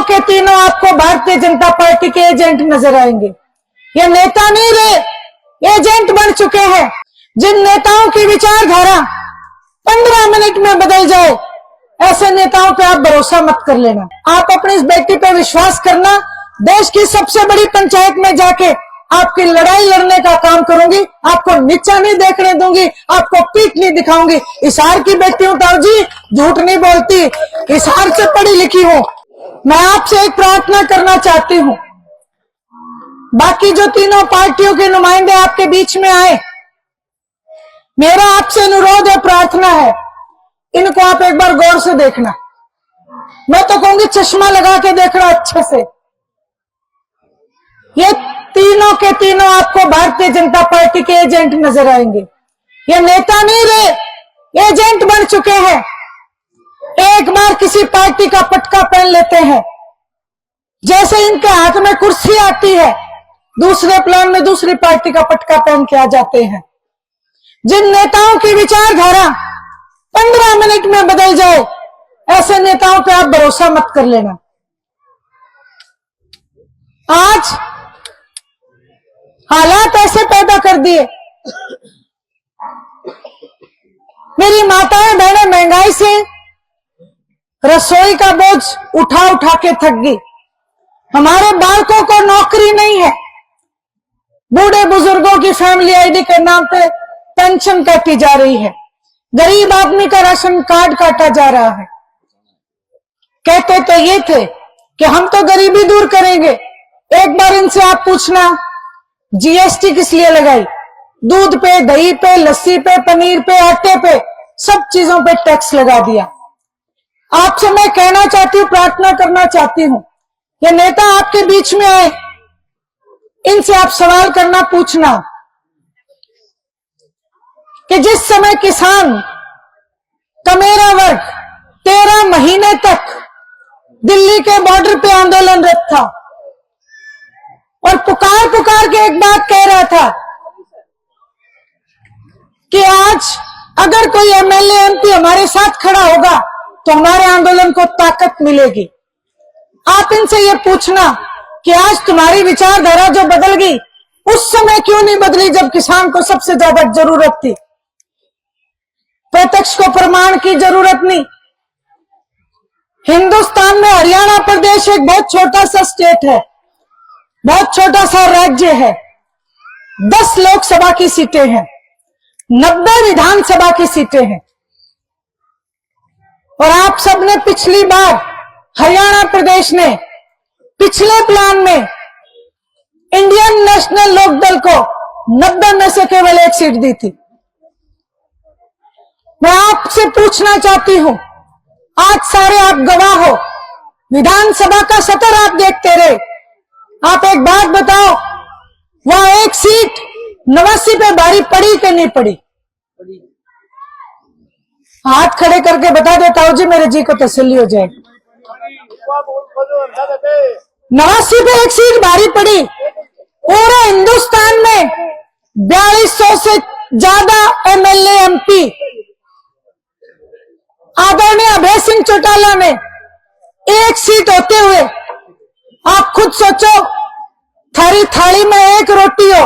के तीनों आपको भारतीय जनता पार्टी के एजेंट नजर आएंगे। ये नेता नहीं रहे, एजेंट बन चुके हैं। जिन नेताओं की विचारधारा 15 मिनट में बदल जाए, ऐसे नेताओं पे आप भरोसा मत कर लेना। आप अपनी इस बेटी पे विश्वास करना। देश की सबसे बड़ी पंचायत में जाके आपकी लड़ाई लड़ने का काम करूंगी। आपको नीचा नहीं देखने दूंगी, आपको पीठ नहीं दिखाऊंगी। हिसार की बेटी हूं ताऊ जी, झूठ नहीं बोलती, हिसार से पढ़ी लिखी हूं। मैं आपसे एक प्रार्थना करना चाहती हूं, बाकी जो तीनों पार्टियों के नुमाइंदे आपके बीच में आए, मेरा आपसे अनुरोध है, प्रार्थना है, इनको आप एक बार गौर से देखना। मैं तो कहूंगी चश्मा लगा के देखना अच्छे से। ये तीनों के तीनों आपको भारतीय जनता पार्टी के एजेंट नजर आएंगे। ये नेता नहीं रहे, एजेंट बन चुके हैं। एक बार किसी पार्टी का पटका पहन लेते हैं, जैसे इनके हाथ में कुर्सी आती है, दूसरे प्लान में दूसरी पार्टी का पटका पहन के आ जाते हैं। जिन नेताओं की विचारधारा 15 मिनट में बदल जाए, ऐसे नेताओं पे आप भरोसा मत कर लेना। आज हालात ऐसे पैदा कर दिए, मेरी माताएं बहनें महंगाई से रसोई का बोझ उठा उठा के थक गई। हमारे बालकों को नौकरी नहीं है, बूढ़े बुजुर्गों की फैमिली आईडी के नाम पे पेंशन काटी जा रही है, गरीब आदमी का राशन कार्ड काटा जा रहा है। कहते तो ये थे कि हम तो गरीबी दूर करेंगे। एक बार इनसे आप पूछना, जीएसटी किस लिए लगाई? दूध पे, दही पे, लस्सी पे, पनीर पे, आटे पे, सब चीजों पे टैक्स लगा दिया। आपसे मैं कहना चाहती हूँ, प्रार्थना करना चाहती हूँ, ये नेता आपके बीच में आए, इनसे आप सवाल करना, पूछना कि जिस समय किसान का मेरा वर्ग 13 महीने तक दिल्ली के बॉर्डर पे आंदोलनरत था और पुकार पुकार के एक बात कह रहा था कि आज अगर कोई एमएलए एमपी हमारे साथ खड़ा होगा तो हमारे आंदोलन को ताकत मिलेगी। आप इनसे ये पूछना कि आज तुम्हारी विचारधारा जो बदल गई, उस समय क्यों नहीं बदली जब किसान को सबसे ज्यादा जरूरत थी? प्रत्यक्ष को प्रमाण की जरूरत नहीं। हिंदुस्तान में हरियाणा प्रदेश एक बहुत छोटा सा स्टेट है, बहुत छोटा सा राज्य है। 10 लोकसभा की सीटें हैं, 90 विधानसभा की सीटें हैं। और आप सबने पिछली बार हरियाणा प्रदेश ने पिछले प्लान में इंडियन नेशनल लोकदल को 90 में से केवल 1 सीट दी थी। मैं आपसे पूछना चाहती हूं, आज सारे आप गवाह हो, विधानसभा का सत्र आप देखते रहे। आप एक बात बताओ, वहां 1 सीट 89 पे भारी पड़ी कि नहीं पड़ी? हाथ खड़े करके बता देता हूं जी, मेरे जी को तसल्ली हो जाए। 89 पे 1 सीट भारी पड़ी। पूरे हिंदुस्तान में 4200 से ज्यादा एमएलए एमपी आदरणीय अभय सिंह चौटाला ने 1 सीट होते हुए, आप खुद सोचो, थारी थाली में 1 रोटी हो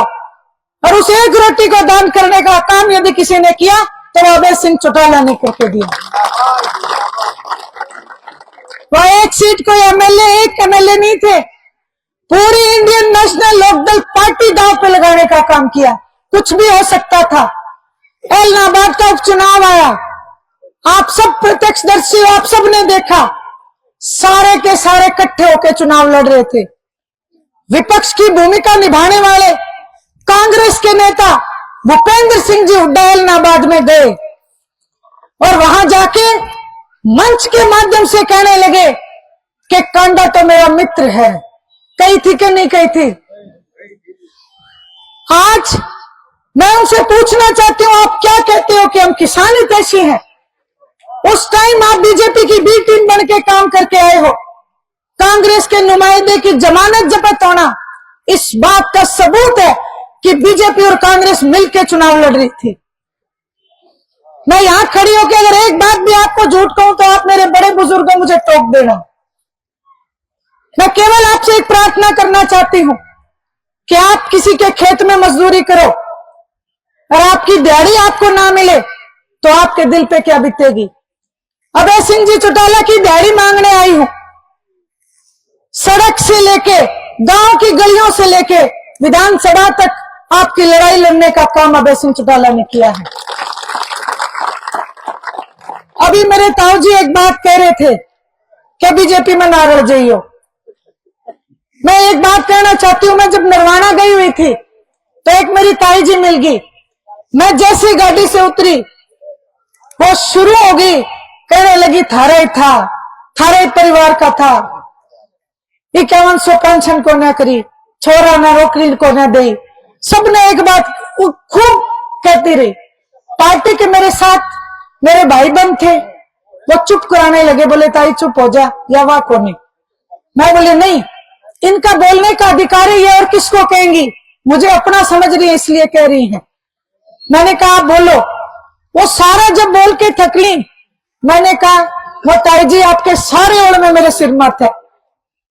और उस 1 रोटी को दान करने का काम यदि किसी ने किया तो अभय सिंह चौटाला ने करके दिया। वह 1 सीट कोई एमएलए, 1 एमएलए नहीं थे, पूरी इंडियन नेशनल लोकदल पार्टी दांव पे लगाने का काम किया। कुछ भी हो सकता था। एलनाबाद का उपचुनाव आया, आप सब प्रत्यक्षदर्शी हो, आप सब ने देखा, सारे के सारे इकट्ठे होकर चुनाव लड़ रहे थे। विपक्ष की भूमिका निभाने वाले कांग्रेस के नेता भूपेंद्र सिंह जी हुड्डा एलनाबाद में गए और वहां जाके मंच के माध्यम से कहने लगे कि कांडा तो मेरा मित्र है। कही थी कि नहीं कही थी? आज मैं उनसे पूछना चाहती हूं, आप क्या कहते हो कि हम किसान ही कैसी हैं? उस टाइम आप बीजेपी की बी टीम बन के काम करके आए हो। कांग्रेस के नुमाइंदे की जमानत जब्त होना इस बात का सबूत है कि बीजेपी और कांग्रेस मिलकर चुनाव लड़ रही थी। मैं यहां खड़ी होकर अगर एक बात भी आपको झूठ कहूं तो आप मेरे बड़े बुजुर्गों मुझे टोक देना। मैं केवल आपसे एक प्रार्थना करना चाहती हूं कि आप किसी के खेत में मजदूरी करो और आपकी दिहाड़ी आपको ना मिले तो आपके दिल पे क्या बीतेगी। अभय सिंह जी चौटाला की दिहाड़ी मांगने आई हूं। सड़क से लेके गांव की गलियों से लेके विधानसभा तक आपकी लड़ाई लड़ने का काम अभय सिंह चौटाला ने किया है। अभी मेरे ताऊ जी एक बात कह रहे थे कि बीजेपी में ना रड़ जाइयो। मैं एक बात कहना चाहती हूं, मैं जब नरवाना गई हुई थी तो एक मेरी ताई जी मिल गई। मैं जैसी गाड़ी से उतरी वो शुरू हो गई, कहने लगी थारा ही था, थारा ही परिवार का था, 5100 पेंशन को न करी, छोरा न नौकरी को न दे। सबने एक बात खूब कहती रही। पार्टी के मेरे साथ मेरे भाई बहन थे, वो चुप कराने लगे, बोले ताई चुप हो जा, या वाह कोनी। मैं बोले नहीं, इनका बोलने का अधिकार है, ये और किसको कहेंगी, मुझे अपना समझ रही है इसलिए कह रही है। मैंने कहा आप बोलो। वो सारा जब बोल के थकली, मैंने कहा वो ताई जी आपके सारे ओढ़ में मेरे सिर मत है,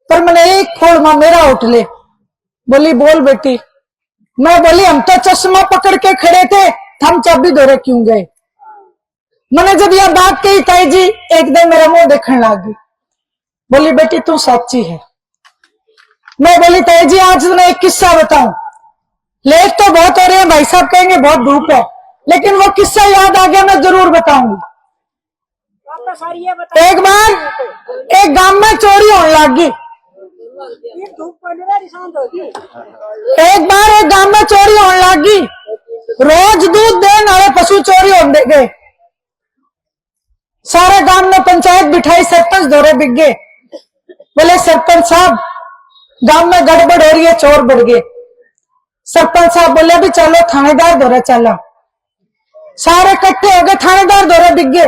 पर मैंने एक खोड़ में मेरा उठ ले। बोली बोल बेटी। मैं बोली हम तो चश्मा पकड़ के खड़े थे, हम चाबी दौरे क्यों गए। मैंने जब यह बात कही ताई जी एकदम मेरा मुंह देखने लगी। बोली बेटी तू सच्ची है। मैं बोली ताई जी आज मैं एक किस्सा बताऊं। लेट तो बहुत हो रहे हैं, भाई साहब कहेंगे बहुत धूप है, लेकिन वो किस्सा याद आ गया, मैं जरूर बताऊंगी। एक बार एक गांव में चोरी होने लगी। एक बार एक गांव में चोरी होने लगी। रोज दूध देने वाले पशु चोरी होने गए। सारे गांव में पंचायत बिठाई, सरपंच दौरे बिक गए। बोले सरपंच साहब गांव में गड़बड़ हो रही है, चोर बढ़ गए। सरपंच साहब बोले भी चलो थानेदार दौरे चलो। सारे इकट्ठे हो गए, थानेदार दौरे बिक गए।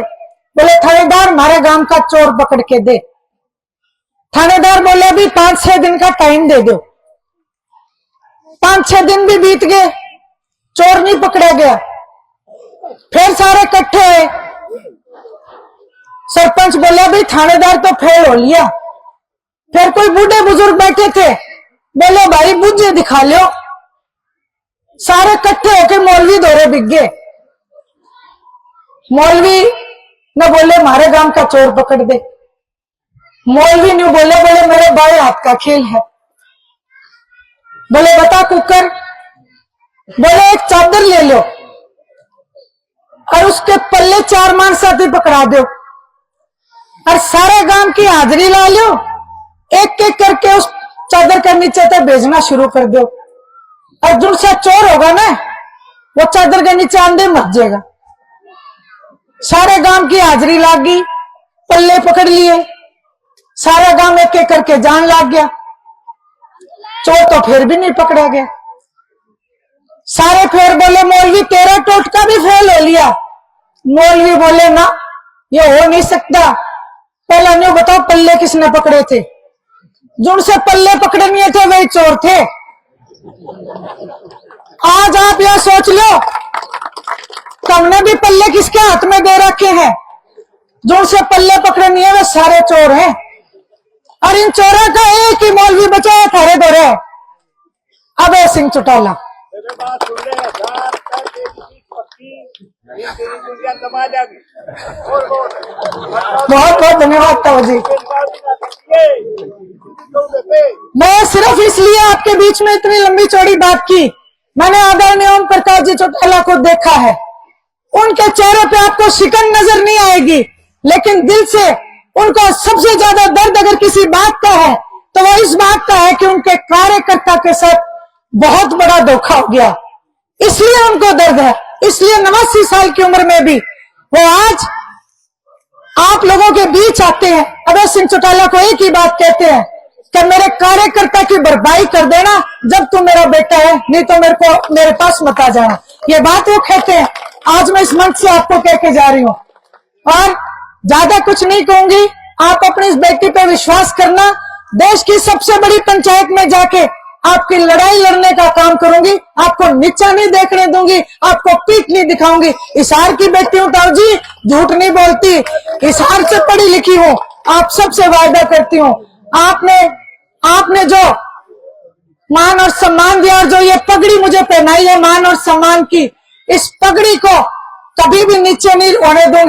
बोले थानेदार हमारे गांव का चोर पकड़ के दे। थानेदार बोले भी 5-6 दिन का टाइम दे दो। 5-6 दिन भी बीत गए, चोर नहीं पकड़ा गया। फिर सारे इकट्ठे हुए। सरपंच बोले भी थानेदार तो फेल हो लिया। फिर कोई बूढ़े बुजुर्ग बैठे थे, बोले भाई बुझे दिखा लो। सारे इकट्ठे होकर मौलवी दौरे बिक गए। मौलवी न बोले हमारे गांव का चोर पकड़ दे। मौलवी ने बोले मेरे भाई हाथ का खेल है। बोले बता कुकर। बोले एक चादर ले लो और उसके पल्ले 4 मानसाथी पकड़ा दो और सारे गांव की हाजिरी ला लो। एक एक करके उस चादर के नीचे तक भेजना शुरू कर दो और जिनसे चोर होगा ना वो चादर के नीचे आंधे मर जाएगा। सारे गांव की हाजिरी लाग गई, पल्ले पकड़ लिए, सारा गांव एक एक करके जान लाग गया। चोर तो फिर भी नहीं पकड़ा गया। सारे फिर बोले मौलवी तेरा टोटका भी फेल हो लिया। मौलवी बोले ना ये हो नहीं सकता, पहला न्यू बताओ पल्ले किसने पकड़े थे। जिनसे पल्ले पकड़े नहीं थे वही चोर थे। आज आप यह सोच लो तुमने भी पल्ले किसके हाथ में दे रखे हैं। जिनसे पल्ले पकड़े नहीं है वे सारे चोर हैं और इन चोरों का एक ही मौलवी बचा है थारे दौरे, अभय सिंह चौटाला। बहुत बहुत धन्यवाद ताऊ जी। मैं सिर्फ इसलिए आपके बीच में इतनी लंबी चौड़ी बात की, मैंने आदरणीय ओम प्रकाश जी चौटाला को देखा है। उनके चेहरे पे आपको शिकन नजर नहीं आएगी, लेकिन दिल से उनको सबसे ज्यादा दर्द अगर किसी बात का है तो वो इस बात का है कि उनके कार्यकर्ता के साथ बहुत बड़ा धोखा हो गया, इसलिए उनको दर्द है। इसलिए 89 साल की उम्र में भी वो आज आप लोगों के बीच आते हैं। अभय सिंह चौटाला को एक ही बात कहते हैं कि मेरे कार्यकर्ता की भरपाई कर देना जब तू मेरा बेटा है, नहीं तो मेरे पास मत आ जाना। ये बात वो कहते हैं। आज मैं इस मंच से आपको कह के जा रही हूं और ज्यादा कुछ नहीं कहूंगी। आप अपनी इस बेटी पे विश्वास करना। देश की सबसे बड़ी पंचायत में जाके आपकी लड़ाई लड़ने का काम करूंगी। आपको नीचा नहीं देखने दूंगी, आपको पीठ नहीं दिखाऊंगी। हिसार की बेटी हूं ताऊ जी, झूठ नहीं बोलती, हिसार से पढ़ी लिखी हूं। आप सबसे वायदा करती हूं, आपने आपने जो मान और सम्मान दिया और जो ये पगड़ी मुझे पहनाई है मान और सम्मान की, इस पगड़ी को कभी भी नीचे नहीं होने दूंगी।